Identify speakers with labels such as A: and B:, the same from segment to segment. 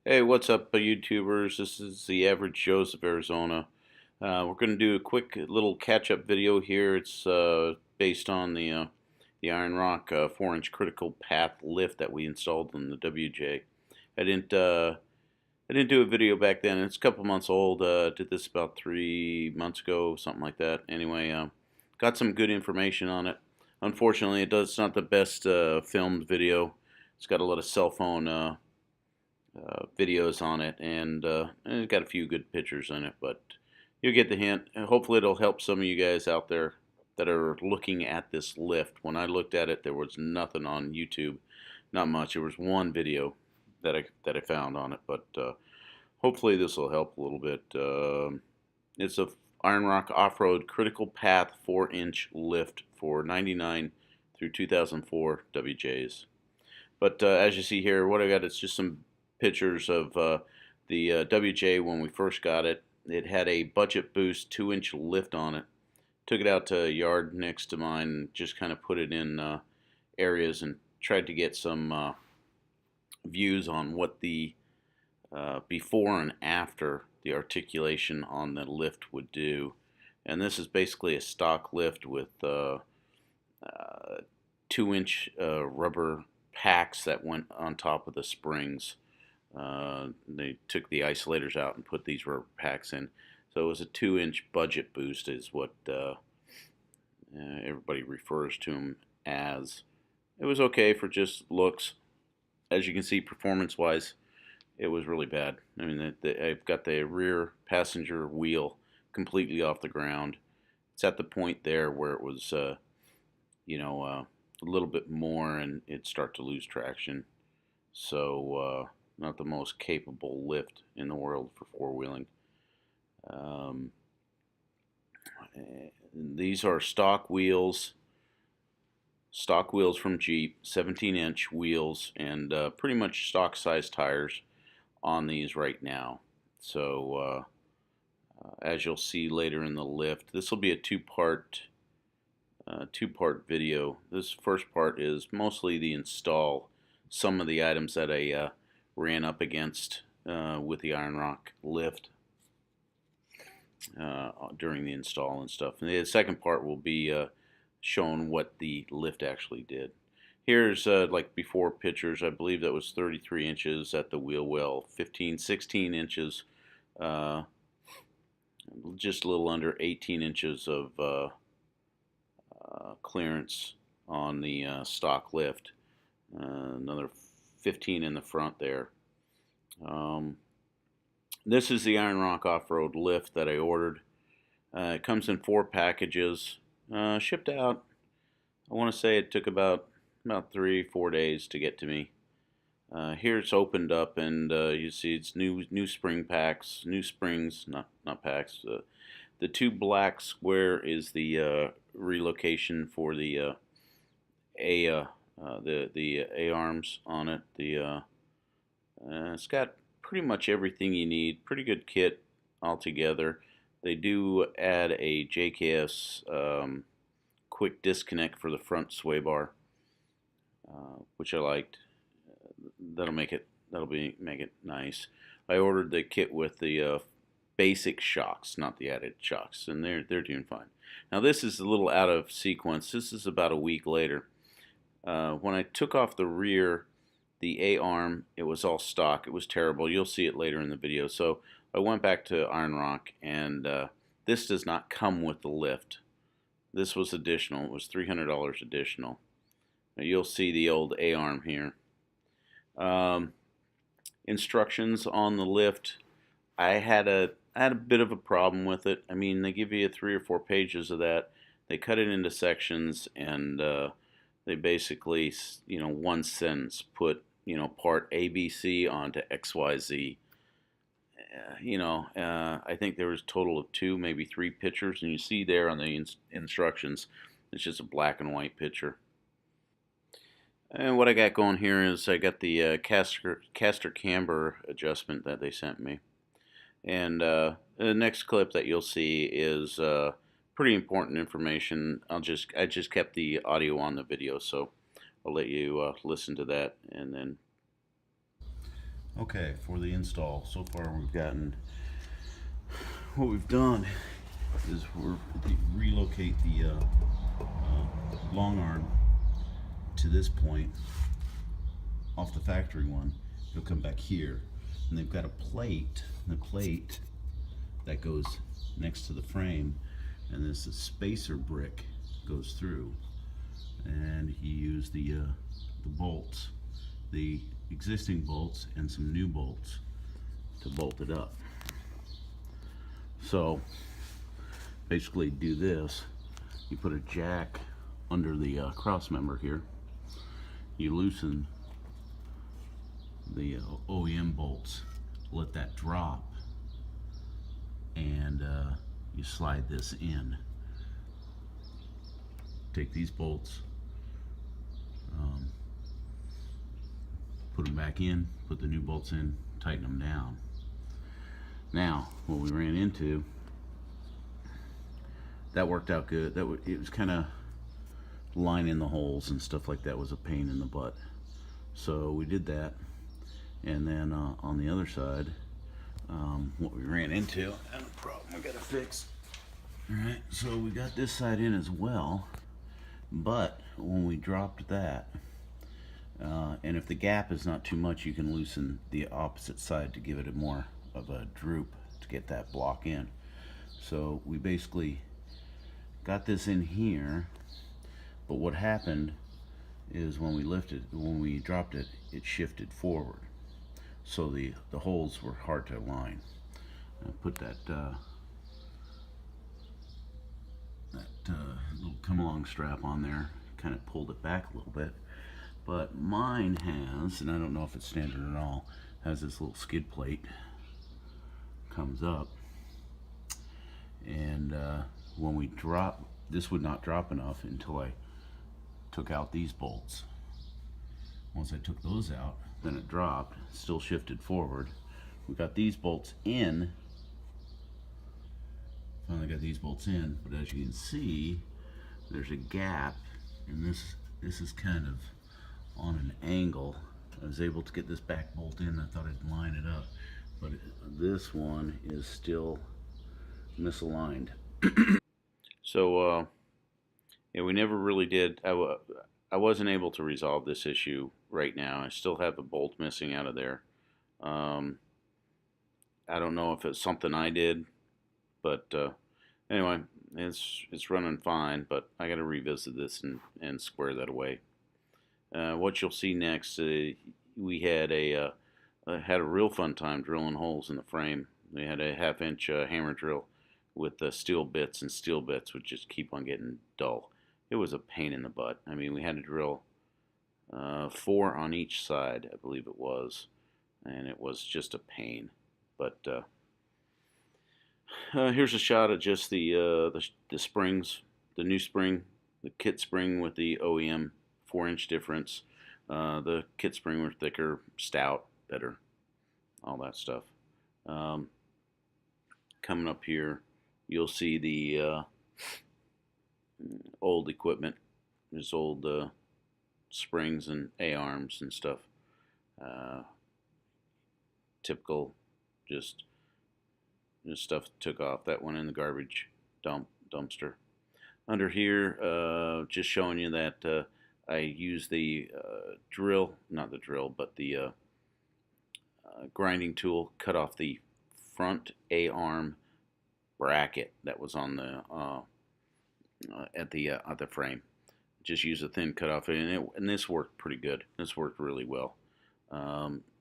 A: Hey, what's up, YouTubers? This is the Average Joe's of Arizona. We're going to do a quick little catch-up video here. It's based on the Iron Rock 4-inch critical path lift that we installed in the WJ. I didn't uh, I didn't do a video back then. It's a couple months old. Did this about 3 months ago, something like that. Anyway, got some good information on it. Unfortunately, it's not the best filmed video. It's got a lot of cell phone videos on it, and it's got a few good pictures in it, but you'll get the hint. And hopefully it'll help some of you guys out there that are looking at this lift. When I looked at it, there was nothing on YouTube, not much. There was one video that I found on it, but hopefully this will help a little bit. It's a Iron Rock Off-Road Critical Path 4-inch lift for 99 through 2004 WJs. But as you see here, what I got is just some pictures of the WJ when we first got it. It had a budget boost 2-inch lift on it. Took it out to a yard next to mine and just kind of put it in areas and tried to get some views on what the before and after the articulation on the lift would do. And this is basically a stock lift with 2-inch rubber packs that went on top of the springs. They took the isolators out and put these rubber packs in. So it was a 2-inch budget boost is what everybody refers to them as. It was okay for just looks. As you can see, performance-wise, it was really bad. I mean, I've got the rear passenger wheel completely off the ground. It's at the point there where it was, a little bit more and it'd start to lose traction. So, not the most capable lift in the world for four-wheeling. Um, these are stock wheels from Jeep, 17-inch wheels, and pretty much stock size tires on these right now. So as you'll see later in the lift, this will be a two-part video. This first part is mostly the install, some of the items that I ran up against with the Iron Rock lift during the install and stuff. And the second part will be showing what the lift actually did. Here's like before pictures. I believe that was 33 inches at the wheel well, 16 inches, just a little under 18 inches of clearance on the stock lift. Another 15 in the front there. This is the Iron Rock Off-Road lift that I ordered. It comes in 4 packages. Shipped out, I want to say it took about 3-4 days to get to me. Here it's opened up, and you see it's new spring packs, new springs, not packs. The 2 black square is the relocation for the the A arms on it. It's got pretty much everything you need. Pretty good kit altogether. They do add a JKS quick disconnect for the front sway bar, which I liked. Make it nice. I ordered the kit with the basic shocks, not the added shocks, and they're doing fine. Now this is a little out of sequence. This is about a week later. When I took off the rear, the A arm, it was all stock. It was terrible. You'll see it later in the video. So I went back to Iron Rock, and this does not come with the lift. This was additional. It was $300 additional. Now you'll see the old A arm here. Instructions on the lift. I had a bit of a problem with it. I mean, they give you 3 or 4 pages of that. They cut it into sections, and they basically, one sentence put, part ABC onto XYZ. I think there was a total of 2, maybe 3 pictures, and you see there on the instructions, it's just a black and white picture. And what I got going here is I got the caster camber adjustment that they sent me. And the next clip that you'll see is pretty important information. I just kept the audio on the video, so I'll let you listen to that, and then. Okay, for the install, so far what we've done is relocate the long arm to this point off the factory one. It'll come back here, and they've got a plate, the plate that goes next to the frame, and this spacer brick goes through, and you use the bolts, the existing bolts and some new bolts to bolt it up. So basically do this, you put a jack under the cross member here, you loosen the OEM bolts, let that drop, and you slide this in. Take these bolts, put them back in, put the new bolts in, tighten them down. Now, what we ran into, that worked out good. It was kind of lining the holes and stuff like that was a pain in the butt. So we did that, and then on the other side, what we ran into, and a problem we gotta fix. All right, so we got this side in as well, but when we dropped that, and if the gap is not too much, you can loosen the opposite side to give it a more of a droop to get that block in. So we basically got this in here, but what happened is when we dropped it, it shifted forward. So the holes were hard to align. I put that little come along strap on there, kind of pulled it back a little bit. But mine has, and I don't know if it's standard at all, has this little skid plate, comes up, and when we drop, this would not drop enough until I took out these bolts. Once I took those out, then it dropped, still shifted forward. We got these bolts in, finally got these bolts in, but as you can see, there's a gap, and this is kind of on an angle. I was able to get this back bolt in. I thought I'd line it up, but this one is still misaligned. So yeah, we never really did. I wasn't able to resolve this issue right now. I still have a bolt missing out of there. I don't know if it's something I did, but anyway, it's running fine. But I got to revisit this and square that away. What you'll see next, we had a real fun time drilling holes in the frame. We had a 1/2-inch hammer drill with steel bits, and steel bits would just keep on getting dull. It was a pain in the butt. I mean, we had to drill 4 on each side, I believe it was, and it was just a pain. But here's a shot of just the springs, the new spring, the kit spring with the OEM 4-inch difference. The kit spring were thicker, stout, better, all that stuff. Coming up here, you'll see the old equipment. There's old springs and A-arms and stuff. Typical, just stuff took off. That went in the garbage dumpster. Under here, just showing you that I use the drill, not the drill, but the grinding tool, cut off the front A-arm bracket that was on the at the frame. Just use a thin cut off, and this worked pretty good. This worked really well.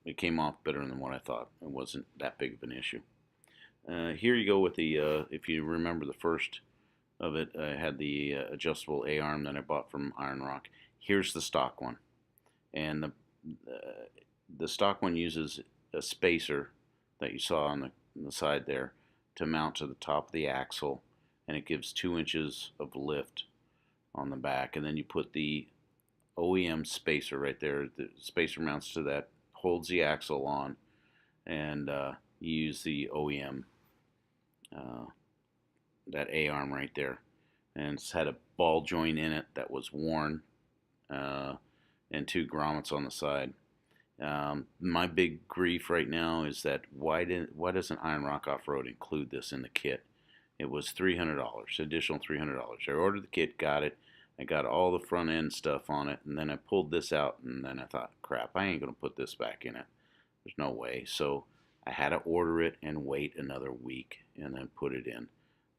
A: It came off better than what I thought. It wasn't that big of an issue. Here you go with the, if you remember the first of it, I had the adjustable A-arm that I bought from Iron Rock. Here's the stock one, and the stock one uses a spacer that you saw on the side there to mount to the top of the axle, and it gives 2 inches of lift on the back, and then you put the OEM spacer right there. The spacer mounts to that, holds the axle on, and you use the OEM, that A-arm right there, and it's had a ball joint in it that was worn, and 2 grommets on the side. My big grief right now is that why doesn't Iron Rock Off-Road include this in the kit? It was $300, additional $300. I ordered the kit, got it. I got all the front end stuff on it, and then I pulled this out, and then I thought, crap, I ain't gonna put this back in it. There's no way. So I had to order it and wait another week and then put it in.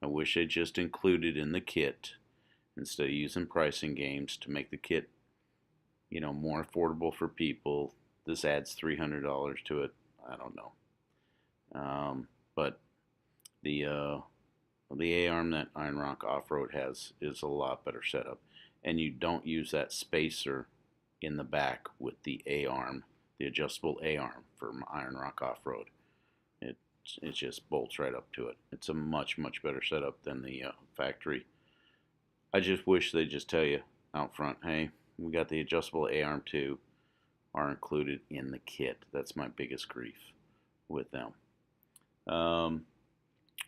A: I wish I just included in the kit instead of using pricing games to make the kit, more affordable for people. This adds $300 to it. I don't know. But the A-arm that Iron Rock Off-Road has is a lot better setup. And you don't use that spacer in the back with the A-arm, the adjustable A-arm from Iron Rock Off-Road. It just bolts right up to it. It's a much, much better setup than the factory. I just wish they'd just tell you out front, hey, we got the adjustable A-arm too, are included in the kit. That's my biggest grief with them.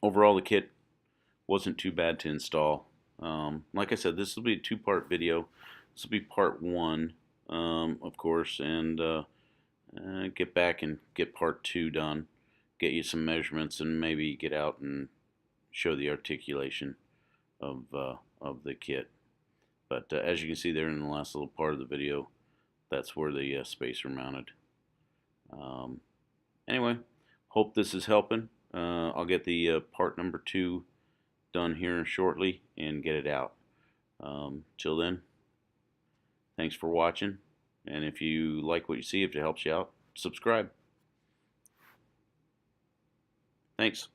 A: Overall, the kit wasn't too bad to install. Like I said, this will be a two-part video. This will be part one, of course, and get back and get part two done. Get you some measurements and maybe get out and show the articulation of the kit. But as you can see there in the last little part of the video, that's where the spacer mounted. Anyway, hope this is helping. I'll get the part number 2 done here shortly and get it out. Till then, thanks for watching, and if you like what you see, if it helps you out, subscribe. Thanks.